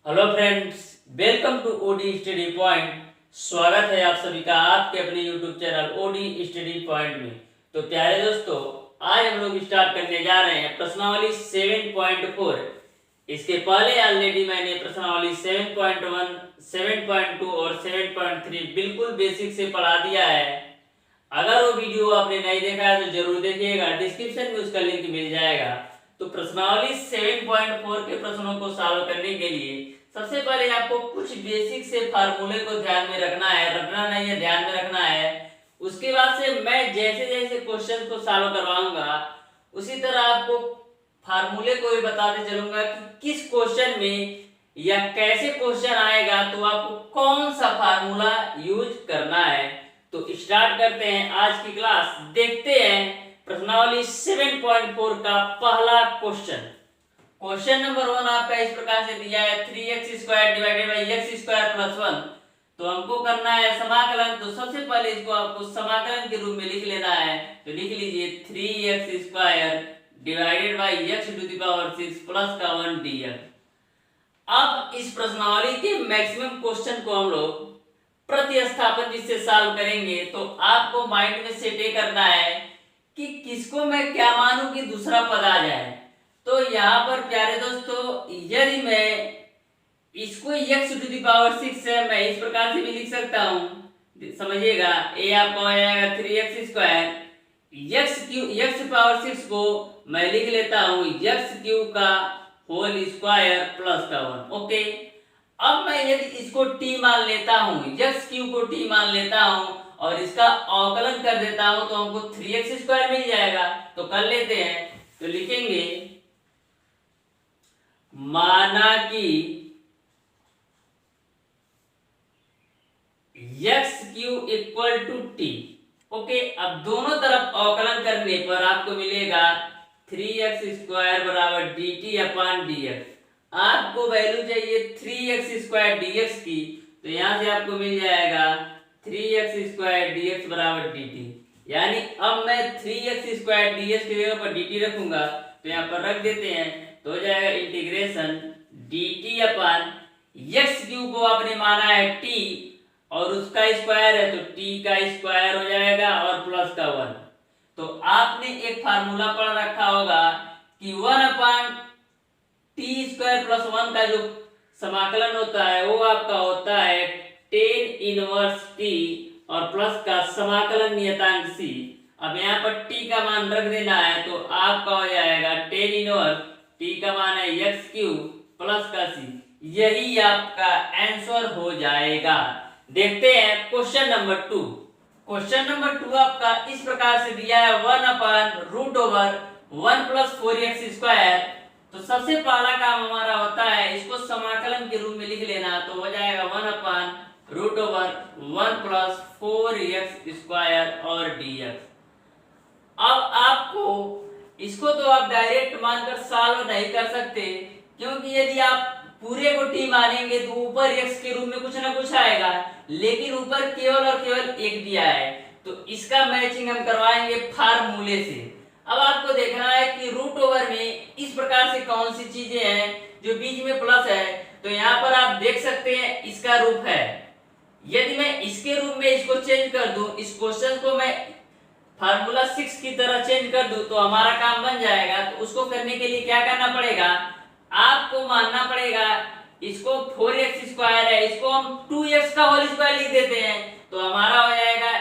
Hello friends, welcome to OD study point. स्वागत है आप सभी का आपके अपने YouTube channel OD study point में। तो प्यारे दोस्तों, आज हम लोग स्टार्ट करने जा रहे हैं प्रश्नावली 7.4। इसके पहले ऑलरेडी मैंने प्रश्नावली 7.1, 7.2 और 7.3 बिल्कुल बेसिक से पढ़ा दिया है। अगर वो वीडियो आपने नहीं देखा है तो जरूर देखिएगा, डिस्क्रिप्शन में उसका लिंक मिल जाएगा। तो प्रश्नावली 7.4 के प्रश्नों को सॉल्व करने के लिए सबसे पहले आपको कुछ बेसिक से फार्मूले को ध्यान में रखना है, रटना नहीं है, ध्यान में रखना है। उसके बाद से मैं जैसे जैसे क्वेश्चन को सॉल्व करवाऊंगा उसी तरह आपको फार्मूले को भी बताते चलूंगा कि किस क्वेश्चन में या कैसे क्वेश्चन आएगा तो आपको कौन सा फार्मूला यूज करना है। तो स्टार्ट करते हैं आज की क्लास। देखते हैं प्रश्नावली 7.4 का पहला क्वेश्चन। क्वेश्चन नंबर 1 आपका इस प्रकार से दिया है 3x² divided by x² plus 1। तो हमको करना है समाकलन। तो सबसे पहले इसको आपको समाकलन के रूप में लिख लेना है। तो लिख लीजिए 3x² divided by x⁶ plus का 1 dx। अब इस प्रश्नावली के मैक्सिमम क्वेश्चन को हम लोग प्रतिस्थापन जिससे सॉल्व करेंगे। तो आपको माइंड में सेट करना है कि किसको मैं क्या मानूं कि दूसरा पद आ जाए। तो यहाँ पर प्यारे दोस्तों, यदि मैं इसको x⁶ है, मैं इस प्रकार से भी लिख सकता हूँ। समझिएगा, a आपका हो जाएगा 3x², x⁶ को मैं लिख लेता हूँ x³ का होल स्क्वायर प्लस का 1। ओके, अब मैं यदि इसको t मान लेता हूँ, x³ को t मान लेता हूँ और इसका अवकलन कर देता हूँ तो हमको 3x² मिल जाएगा। तो कर लेते हैं। तो लिखेंगे माना कि x³ equal to t। Okay, अब दोनों तरफ अवकलन करने पर आपको मिलेगा 3x² बराबर dt अपॉन dx। आपको वैल्यू चाहिए 3x² dx की, तो यहां से आपको मिल जाएगा 3x² dx बराबर dt। यानी अब मैं 3x² dx की जगह पर dt रखूंगा तो यहाँ पर रख देते हैं। तो हो जाएगा इंटीग्रेशन dt अपन x³ को आपने माना है t और उसका स्क्वायर है तो t का स्क्वायर हो जाएगा और प्लस का 1। तो आपने एक फार्मूला पढ़ रखा होगा कि 1/t² प्लस 1 का जो समाकलन होता है वो आपका होता है tan इनवर्स t और प्लस का समाकलन नियतांक c। अब यहाँ पर t का मान रख देना है तो आपका हो जाएगा tan इनवर्स t का मान है x³ प्लस का c। यही आपका आंसर हो जाएगा। देखते हैं क्वेश्चन नंबर 2। क्वेश्चन नंबर 2 आपका इस प्रकार से दिया है 1/√1 प्लस 4x²। तो सबसे पहला काम हमारा होता है इसको समाकलन के रूप में लिख लेना। तो हो जाएगा 1/√1 प्लस 4x² और dx। अब आपको इसको तो आप डायरेक्ट मानकर सॉल्व नहीं कर सकते, क्योंकि यदि आप पूरे को t मानेंगे तो ऊपर x के रूप में कुछ ना कुछ आएगा, लेकिन ऊपर केवल और केवल 1 दिया है। तो इसका मैचिंग हम करवाएंगे फार्मूले से। अब आपको देखना है कि रूट ओवर में इस प्रकार से कौन सी चीजें हैं जो बीच में प्लस है। तो यहाँ पर आप देख सकते हैं इसका रूप है। यदि मैं इसके रूप में इसको चेंज कर दूं, इस क्वेश्चन को मैं फार्मूला 6 की तरह चेंज कर दूं तो हमारा काम बन जाएगा। तो उसको करने के लिए क्या करना पड़ेगा, आपको मानना पड़ेगा इसको 4x² है, इसको हम 2x का होल स्क्वायर लिख देते हैं तो हमारा हो जाएगा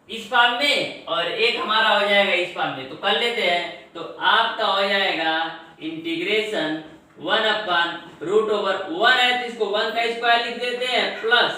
इस फॉर्म में और एक हमारा हो जाएगा इस फॉर्म में। तो कर लेते हैं। तो आपका हो जाएगा इंटीग्रेशन 1/√1 है तो इसको 1 का स्क्वायर लिख देते हैं प्लस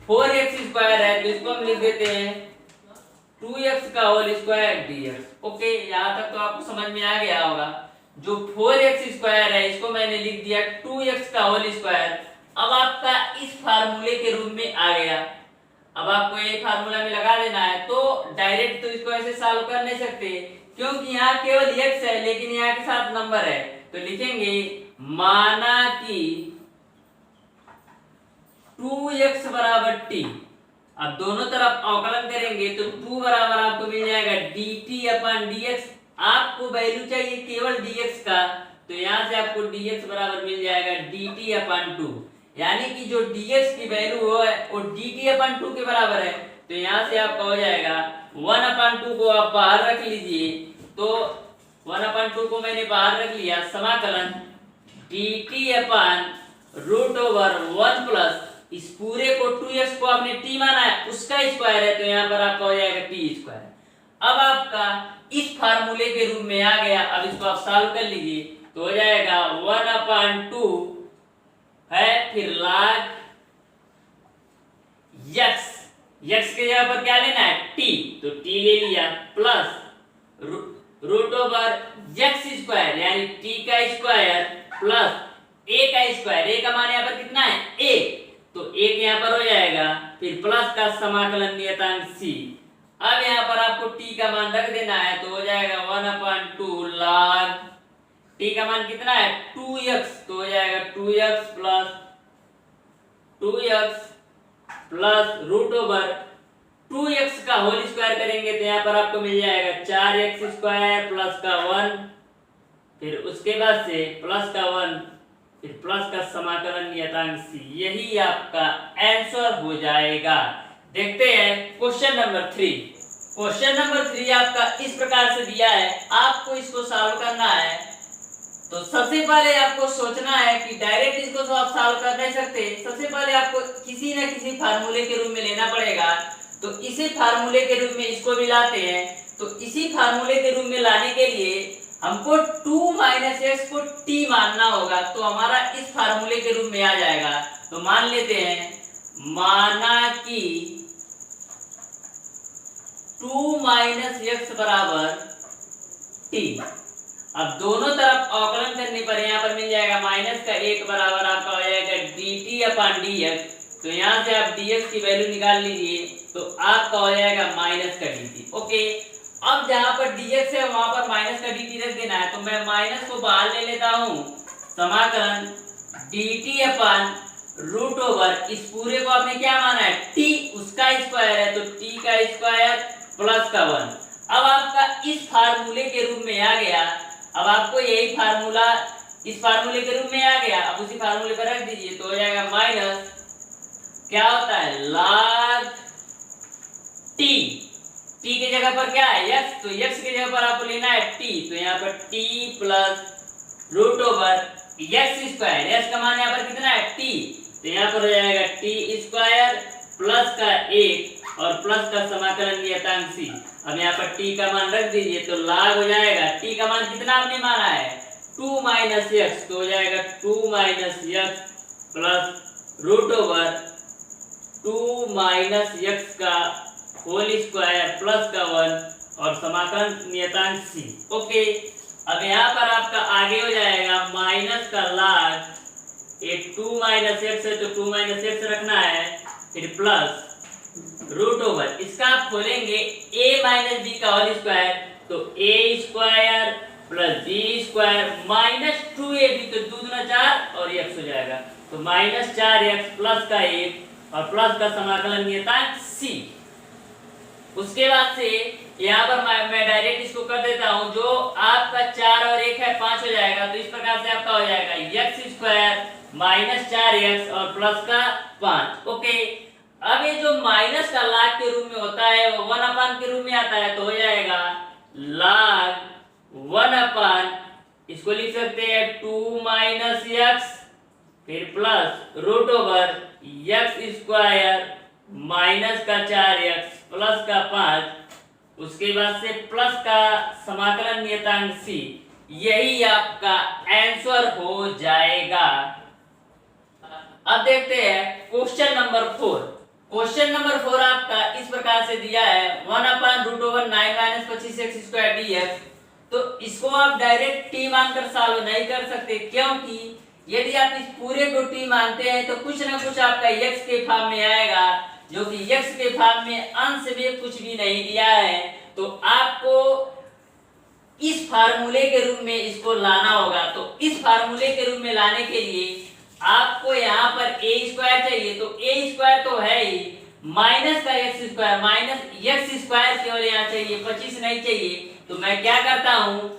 4x² है तो इसको हम लिख देते हैं 2x का होल स्क्वायर dx। ओके, यहाँ तक तो आपको समझ में आ गया होगा। जो 4x² है इसको मैंने लिख दिया 2x का होल स्क्वायर। अब आपका इस फार्मूले के रूप में आ गया। अब आपको ये फार्मूला में लगा देना है। तो डायरेक्ट तो इसको ऐसे सॉल्व कर नहीं सकते, क्योंकि यहाँ केवल x है लेकिन यहाँ के साथ नंबर है। तो लिखेंगे माना कि 2x बराबर t। अब दोनों तरफ अवकलन करेंगे तो 2 बराबर आपको मिल जाएगा dt अपॉन dx। आपको वैल्यू चाहिए केवल dx का, तो यहाँ से आपको dx बराबर मिल जाएगा dt अपन 2, यानी कि जो dx की वैल्यू है वो dt अपन 2 के बराबर है। तो यहाँ से आपका हो जाएगा 1 अपन 2 को आप बाहर रख लीजिए, तो 1 अपन 2 को मैंने बाहर रख लिया, समाकलन dt अपन रूट ओवर 1 प्लस इस पूरे को 2x को आपने t माना है उसका स्क्वायर है, तो यहाँ पर आपका हो जाएगा t स्क्वायर। अब आपका इस फार्मूले के रूप में आ गया। अब इसको आप सॉल्व कर लीजिए तो हो जाएगा 1/2 है, फिर log x के जगह पर क्या लेना है t, तो t ले लिया, plus root over x square यानी t का स्क्वायर प्लस a का स्क्वायर, a का मान यहाँ पर कितना है 1, तो 1 यहाँ पर हो जाएगा, फिर प्लस का समाकलन नियतांक c। अब यहाँ पर आपको t का मान रख देना है, तो हो जाएगा 1/2 log t का मान कितना है 2x, तो हो जाएगा 2x plus root over 2x का होल स्क्वायर करेंगे तो यहाँ पर आपको मिल जाएगा 4x स्क्वायर प्लस का 1, फिर उसके बाद से प्लस का 1, फिर प्लस का समाकलन नियतांक c। यही आपका आंसर हो जाएगा। देखते हैं क्वेश्चन नंबर 3। क्वेश्चन नंबर 3 आपका इस प्रकार से दिया है, आपको इसको सॉल्व करना है। तो सबसे पहले आपको सोचना है कि डायरेक्ट इसको तो आप सॉल्व कर नहीं सकते, सबसे पहले आपको किसी न किसी फार्मूले के रूप में लेना पड़ेगा। तो इसी फार्मूले के रूप में इसको भी लाते हैं। तो इसी फार्मूले के रूप में लाने के लिए हमको 2 - x को t मानना होगा, तो हमारा इस फार्मूले के रूप में आ जाएगा। तो मान लेते हैं, माना कि 2 - x बराबर t। अब दोनों तरफ अवकलन करने पर यहाँ पर मिल जाएगा माइनस का 1 बराबर आपका हो जाएगा dt अपन dx। तो यहाँ से आप dx की वैल्यू निकाल लीजिए, तो आपका हो जाएगा माइनस का dt। ओके, अब जहाँ पर dx है वहां पर माइनस का dt रख देना है, तो मैं माइनस को बाहर ले लेता हूँ, समाकलन dt अपन रूट ओवर इस पूरे को आपने क्या माना है t, उसका स्क्वायर है, तो t का स्क्वायर प्लस का 1। अब आपका इस फार्मूले के रूप में आ गया। अब आपको यही फार्मूला इस फार्मूले के रूप में आ गया, अब उसी फार्मूले पर रख दीजिए, तो हो जाएगा माइनस क्या होता है log t, t के जगह पर क्या है x, तो x के जगह पर आपको लेना है t, तो यहाँ पर t plus root over x square, x का मान यहाँ पर कितना है t, तो यहाँ पर हो जाएगा t स्क्वायर प्लस का 1 और प्लस का समाकलन नियतांक c। अब यहाँ पर t का मान रख दीजिए, तो log हो जाएगा, t का मान कितना आपने माना है 2 - x, तो हो जाएगा 2 - x plus root over 2 - x का होल स्क्वायर प्लस का 1 और समाकलन नियतांक c। ओके, अब यहाँ पर आपका आगे हो जाएगा माइनस का log, एक 2 - x है तो 2 - x रखना है, फिर प्लस रूट ओवर इसका आप खोलेंगे a - b का होल स्क्वायर, तो a square plus b square minus 2ab, तो 2 दूना 4 और x हो जाएगा, तो माइनस 4x प्लस का 1 और प्लस का समाकलन नियतांक c। उसके बाद से यहाँ पर मैं डायरेक्ट इसको कर देता हूँ, जो आपका 4 और 1 है 5 हो जाएगा, तो इस प्रकार से आपका हो जाएगा x स्क्वायर माइनस 4x और प्लस का 5। ओके, अब ये जो माइनस का log के रूप में होता है वो 1 के रूप में आता है, तो हो जाएगा log 1 इसको लिख सकते हैं 2 - x, फिर plus root over x square minus का 4x प्लस का 5, उसके बाद से प्लस का समाकलन नियतांक c। यही आपका आंसर हो जाएगा। अब देखते हैं क्वेश्चन नंबर 4। क्वेश्चन नंबर 4 आपका इस प्रकार से दिया है 1/√9 - 25x स्क्वायर dx। तो इसको आप डायरेक्ट t मानकर सॉल्व नहीं कर सकते, क्योंकि यदि आप इस पूरे को t मानते हैं तो कुछ ना कुछ आपका x के फॉर्म में आएगा, जो कि x के फॉर्म में अंश में कुछ भी नहीं दिया है। तो आपको इस फार्मूले के रूप में इसको लाना होगा। तो इस फार्मूले के रूप में लाने के लिए आपको यहाँ पर a स्क्वायर चाहिए, तो a स्क्वायर तो है ही, माइनस का x square, minus x square केवल यहाँ चाहिए, 25 नहीं चाहिए। तो मैं क्या करता हूँ,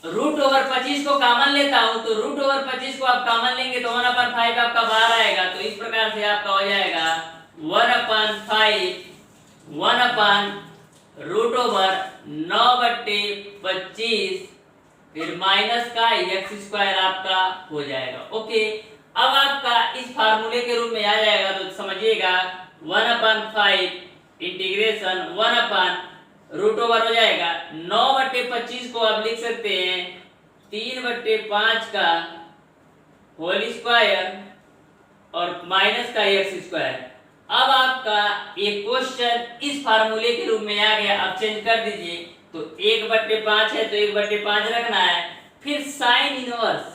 रूट ओवर 25 को कॉमन लेता हूं तो रूट ओवर 25 को आप कॉमन लेंगे तो 1/5 आपका बाहर आएगा। तो इस प्रकार से आपका हो जाएगा 1/5 1/रूट ओवर 9/25 फिर माइनस का x² आपका हो जाएगा। ओके, अब आपका इस फार्मूले के रूप में आ जाएगा तो समझिएगा 1/5 इंटीग्रेशन 1/रूट ओवर हो जाएगा 9/25 को आप लिख सकते हैं 3/5 का होल स्क्वायर और माइनस का x²। अब आपका एक क्वेश्चन इस फार्मूले के रूप में आ गया। अब चेंज कर दीजिए तो 1/5 है तो 1/5 रखना है। फिर साइन इनवर्स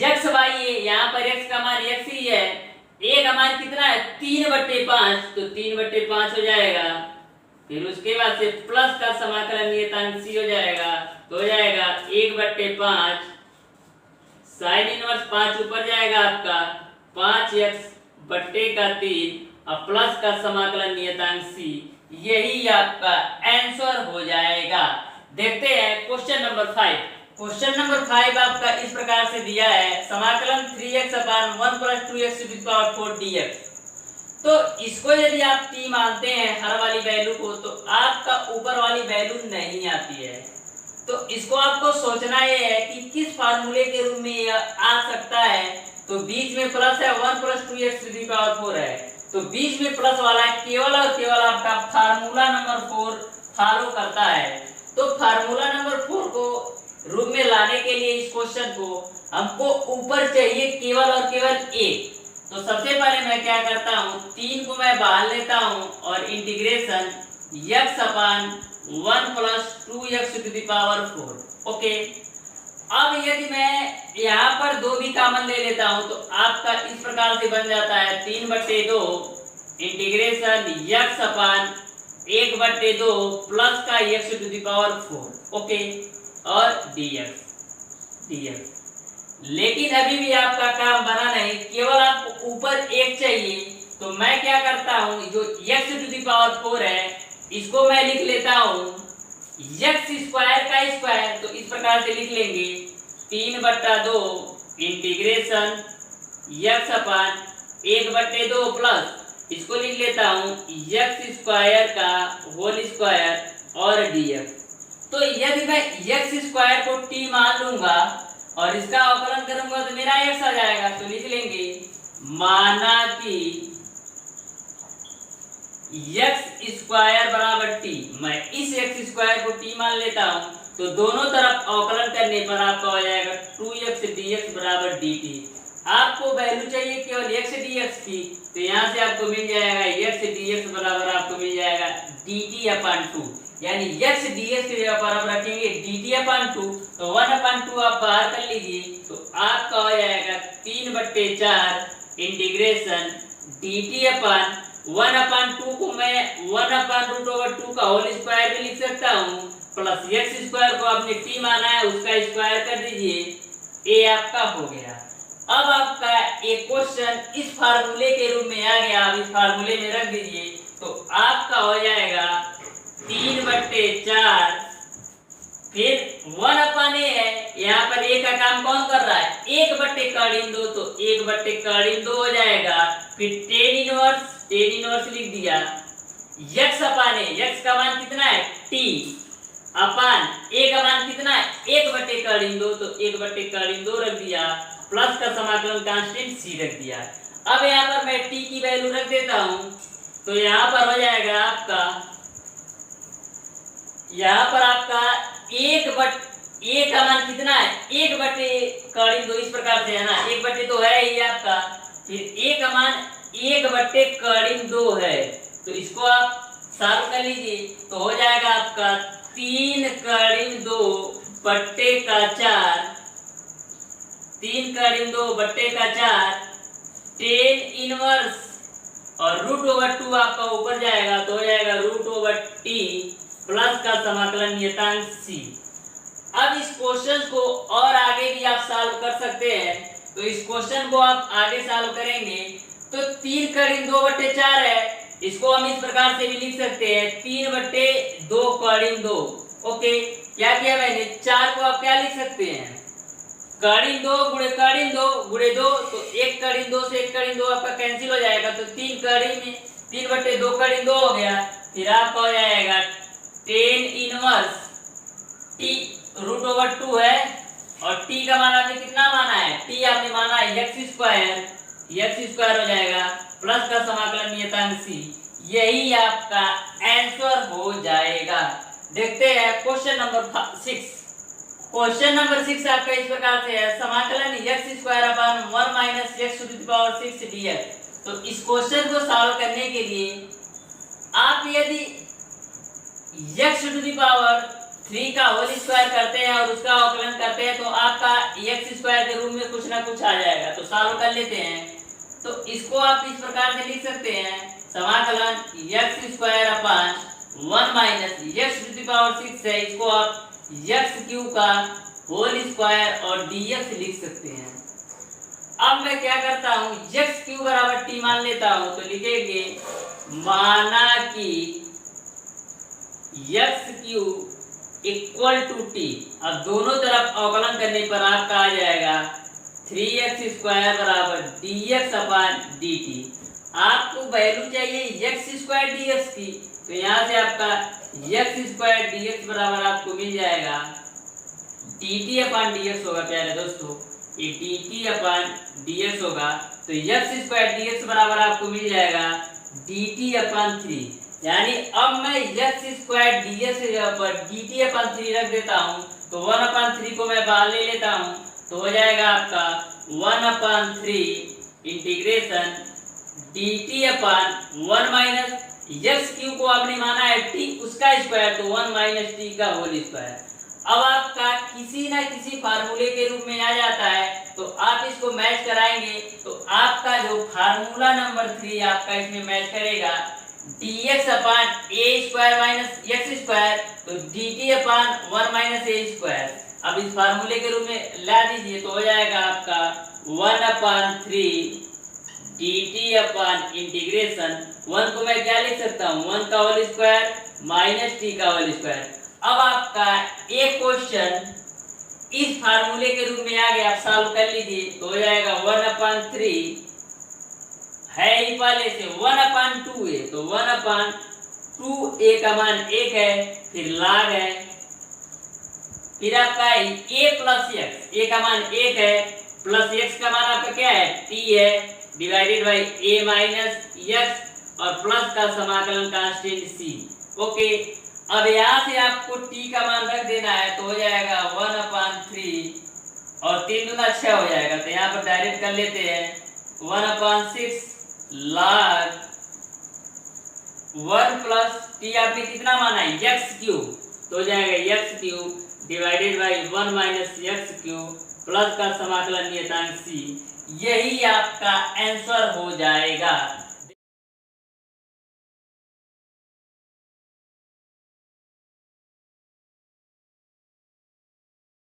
x बाई ए, यहाँ पर x का मान x ही है, a का मान कितना है 3/5 तो 3/5 हो जाएगा। फिर उसके बाद से प्लस का समाकलन नियतांक c हो जाएगा तो हो जाएगा 1/5 साइन इनवर्स 5 ऊपर जाएगा आपका 5x/3 और प्लस का समाकलन नियतांक c, यही आपका आंसर हो जाएगा। देखते हैं क्वेश्चन नंबर 5। क्वेश्चन नंबर 5 आपका इस प्रकार से दिया है समाकलन 3x/1 + 2x⁴ dx। तो इसको यदि आप t मानते हैं हर वाली वैल्यू को तो आपका ऊपर वाली वैल्यू नहीं आती है। तो इसको आपको सोचना ये है कि किस फार्मूले के रूप में यह आ सकता है। तो बीच में प्लस है 1 + 2x⁴ है तो बीच में प्लस वाला केवल और केवल आपका फार्मूला नंबर 4 फॉलो करता है। तो फार्मूला नंबर 4 को रूप में लाने के लिए इस क्वेश्चन को हमको ऊपर चाहिए केवल और केवल एक। तो सबसे पहले मैं क्या करता हूँ 3 को मैं बाहर लेता हूँ और इंटीग्रेशन x/1 + 2x⁴। ओके, अब यदि मैं यहाँ पर 2 भी कॉमन ले लेता हूँ तो आपका इस प्रकार से बन जाता है 3/2 इंटीग्रेशन x/1/2 प्लस का x⁴। ओके, और dx। लेकिन अभी भी आपका काम बना नहीं, केवल आपको ऊपर एक चाहिए। तो मैं क्या करता हूँ जो x⁴ है इसको मैं लिख लेता हूँ x² का स्क्वायर। तो इस प्रकार से लिख लेंगे 3/2 इंटीग्रेशन x/1/2 प्लस इसको लिख लेता हूँ x² का होल स्क्वायर और dx। तो यदि मैं x² को t मान लूंगा और इसका अवकलन करूंगा तो मेरा x आ जाएगा। तो लिख लेंगे माना कि x² बराबर t, मैं इस x² को t मान लेता हूं तो दोनों तरफ अवकलन करने पर आपका हो जाएगा 2x dx बराबर dt। आपको वैल्यू चाहिए केवल x dx की तो यहाँ से आपको मिल जाएगा x dx बराबर आपको मिल जाएगा dt/2, यानी x dx के जगह पर आप रखेंगे dt/2 तो 1/2 आप बाहर कर लीजिए तो आपका हो जाएगा 3/4 इंटीग्रेशन dt/1/2 को मैं 1/√2 का होल स्क्वायर भी लिख सकता हूँ प्लस x² को आपने t माना है उसका स्क्वायर कर दीजिए, a आपका हो गया। अब आपका एक क्वेश्चन इस फार्मूले के रूप में आ गया, आप इस फार्मूले में रख दीजिए तो आपका हो जाएगा 3/4 फिर 1/a है, यहाँ पर a का काम कौन कर रहा है 1/2 तो 1/2 हो जाएगा। फिर tan इनवर्स लिख दिया x/a, x का मान कितना है t अपान a का मान कितना है 1/2 तो 1/2 रख दिया प्लस का समाकलन कांस्टेंट c रख दिया। अब यहाँ पर मैं t की वैल्यू रख देता हूँ तो यहाँ पर हो जाएगा आपका a का मान कितना है 1/2 इस प्रकार से है ना, 1/2 है ही आपका। फिर a का मान 1/2 है तो इसको आप सॉल्व कर लीजिए तो हो जाएगा आपका 3/2/4 tan इनवर्स और √2 आपका ऊपर जाएगा तो हो जाएगा √t प्लस का समाकलन नियतांक c। अब इस क्वेश्चन को और आगे भी आप सॉल्व कर सकते हैं। तो इस क्वेश्चन को आप आगे सॉल्व करेंगे तो 3/2/4 है, इसको हम इस प्रकार से भी लिख सकते हैं 3/2/2। ओके, क्या किया मैंने, 4 को आप क्या लिख सकते हैं, कड़ी 2 गुणे कड़ी 2 गुणे 2, तो 1 कड़ी 2 से 1 कड़ी 2 आपका कैंसिल हो जाएगा, तो 3 कड़ी में 3/2 कड़ी 2 हो गया। फिर आपका हो जाएगा 10 इनवर्स t √2 है, और t का मान आपने कितना माना है, t आपने माना है x² हो जाएगा, प्लस का समाकलन नियतांक c, यही आपका आंसर हो जाएगा। देखते हैं क्वेश्चन नंबर 6। क्वेश्चन नंबर 6 आपका इस प्रकार से है, समाकलन x² - x⁻⁶ dx। तो इस क्वेश्चन को सॉल्व करने के लिए आप यदि x⁻³ का होल स्क्वायर करते हैं और उसका अवकलन करते हैं, तो आपका x² के रूप में कुछ ना कुछ आ जाएगा। तो सॉल्व कर लेते हैं। तो इसको आप इस प्रकार से लिख सकते हैं, समाकलन x² - 1 - x⁻⁶ है, इसको आप x³ का होल स्क्वायर और dx लिख सकते हैं। अब मैं क्या करता हूँ, x³ बराबर t मान लेता हूँ, तो लिखेंगे माना कि x³ = t। अब दोनों तरफ अवकलन करने पर आपका आ जाएगा 3x² dx/dt। आपको वैल्यू चाहिए x² dx की, तो यहाँ से आपका x² dx बराबर आपको मिल जाएगा dt/dx होगा। प्यारे दोस्तों, ये dt/dx होगा, तो x² dx बराबर आपको मिल जाएगा dt/3। यानी अब मैं x² dx की जगह पर dt/3 रख देता हूँ, तो 1/3 को मैं बाहर ले लेता हूँ, तो हो जाएगा आपका 1/3 इंटीग्रेशन dt/1 - x³ को आपने माना है t उसका स्क्वायर, तो 1 - t का होल स्क्वायर। अब आपका किसी ना किसी फार्मूले के रूप में आ जाता है, तो आप इसको मैच कराएंगे, तो आपका जो फार्मूला नंबर 3 आपका इसमें मैच करेगा dx/a² - x², तो dt/1 - a²। अब इस फार्मूले के रूप में ला दीजिए, तो हो जाएगा आपका 1/3 dt/इंटीग्रेशन 1 को मैं क्या लिख सकता हूँ, 1 का होल स्क्वायर माइनस t का होल स्क्वायर। अब आपका एक क्वेश्चन इस फार्मूले के रूप में आ गया, आप सॉल्व कर लीजिए, तो हो जाएगा 1/3 है ही पहले से 1/2 है, तो 1/2 a का मान 1 है, फिर log है, फिर आपका a + x, a का मान 1 है, प्लस x का मान आपका क्या है, t है, डिवाइडेड बाई a - x और प्लस का समाकलन कांस्टेंट c। ओके, अब यहाँ से आपको t का मान रख देना है, तो हो जाएगा 1/3 और 3 दूना 6 हो जाएगा, तो यहाँ पर डायरेक्ट कर लेते हैं 1/6 log 1 प्लस t आपने कितना माना है, x³, तो हो जाएगा x³ divided by 1 - x³ plus का समाकलन नियतांक c, यही आपका आंसर हो जाएगा।